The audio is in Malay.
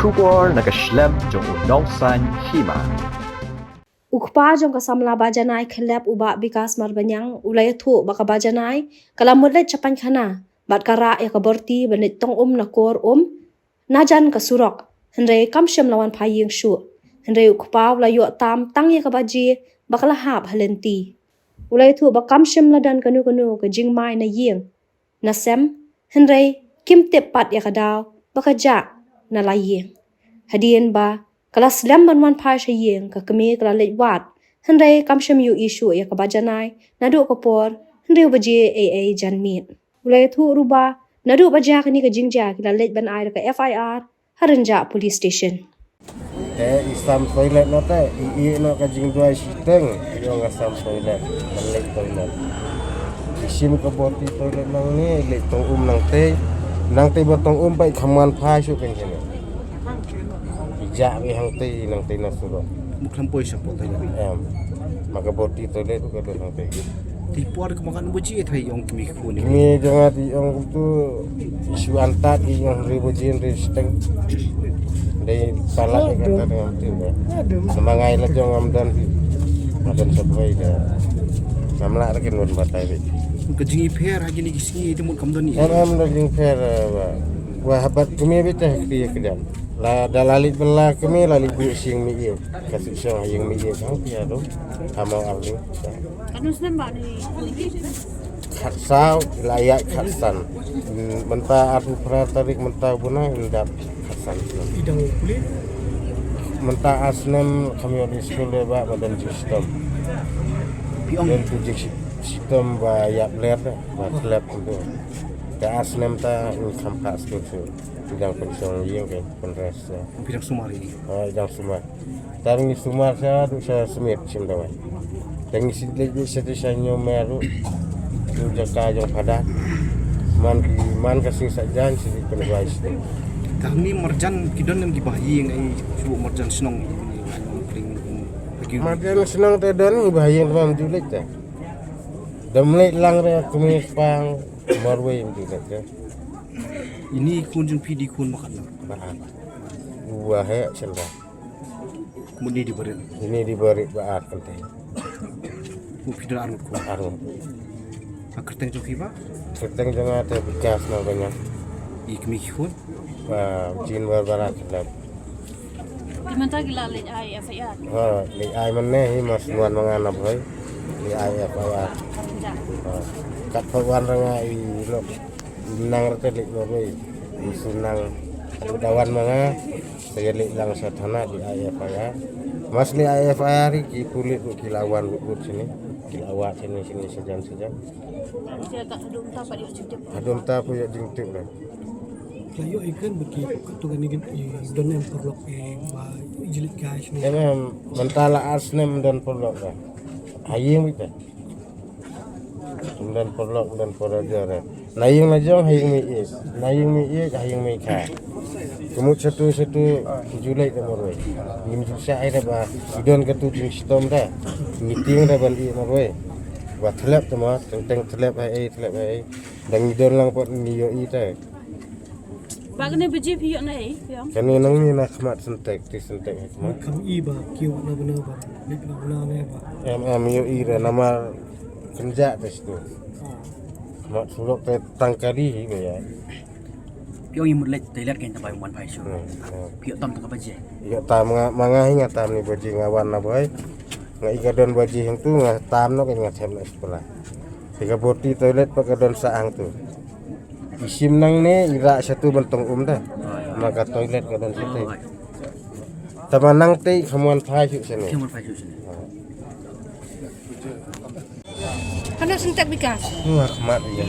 Shubor nakaslem jong unongsan hima. Ukpa jong kasamla bajanai khelep uba bikas marbanyang ulai thu baka bajanai kalamudlet chapan khana batkara ya kaborti banit tong nakor najan kasurok henre kamshem lawan phaying shu henre ukpa ulayo tam tang ya kabaji bakala hab halenti ulai thu bakamshem ladan kanu ka jingmai na ying nasem henre kimtep pat ya kadaw baka ja na laying hadien ba kala slam banwan phai shayeng ka kami kala lewat henre kamshem yu isu ya kabajanai nadu kapor henre baje aa janmit ulai thu ruba nadu baja kani ka jingja kila let ban ai ka FIR harenja police station Isam toilet no te i no ka jingdua siteng yo ngasam toilet balik toilet isim ka boti toilet nang ni le tong nang te botong bai khaman phai su kan kene ja we hang te nang te na suro muklam poi sa po tayo maka boti toilet ka do nang te ti por ko makan buji thai yong kimi khuni mi jonga ti ong tu isu antat i yang ribujin risteng dei salat ka ta dengan tu semangai la jong amdan adan sabai da samla rakin non batai ka jingi pher ha jini kisi ti mut kamdani am da jing fer wa habat kumi bita kriya kedam la dalalit bela kami la libu sing mi ye kasih sing yang mi ye kang pia do amau alni kanus nembak ni khatsau layak khatsan menta aku pratarik menta buna indap khatsan idang kulit menta asnem kami di sekolah ba badan sistem piong dan tujuh sistem ba yap ler ba klep itu ke asnem ta kampas tu idang pensong yang ke penres pirang sumari idang sumar taring ni sumar saya tu saya semit simdawai dan isi lagi satu saya nyomeru tu jaka jong padat man kasing sajan sini penwais tu kami marjan kidon nem gibahi ngai subu marjan senong kring lagi marjan senong te don bahayang tamam julit ta damle lang re kumi pang marwe julit ta ini kunjung pidi kun makan baat dua he senda kemudian diberi ini diberi baat penting pidon arut ku arung akerteng joki ba keteng jangan ada bekas na banyak ikmi kun jin barbara kelab dimanta gila let ai FIR li ai manne hi mas nuan manganap hoy li ai FIR kat pawan rangai lok nang rete lik loroi sunang dawan manga saya lik lang satana di ai FIR mas li ai FIR ki kulit kilawan bukut sini kilawat sini sejan dia tak dum ta pa dia cedep adum ta pu ya jingtik lah Layo ikan bagi ketugan ini don yang perlu ba jilit guys ni. emang mentala asnem dan perlok lah haying kita dan perlok dan porajar naying najong haying mi haying mi kha kemut satu julai temoroi nim jusa ai ba idon ketu jing stom da meeting da bal i moroi wa thlep tama teng thlep ai dang idon lang pot niyo i ta bagne beji piyo nai piong kani nang ni nak mat sentek hikmat Kam iba kiwa na benar ba. Lik na benar ne ba. yo i ra nama kenja tes tu mat sulok te tangkari ya piong imut let telat kan tabai wan pai su piong tam tak baje ya tam manga hinga tam ni baji ngawan na boy ngai gadon baji hing tu nga tam no kan ngasem na sekolah tiga boti toilet pakadon saang tu isim nang ne ira satu bentong dah maka toilet kadon situ tamanang te khamuan phai su sini piong pai su kana sentek bikas nu hikmat ya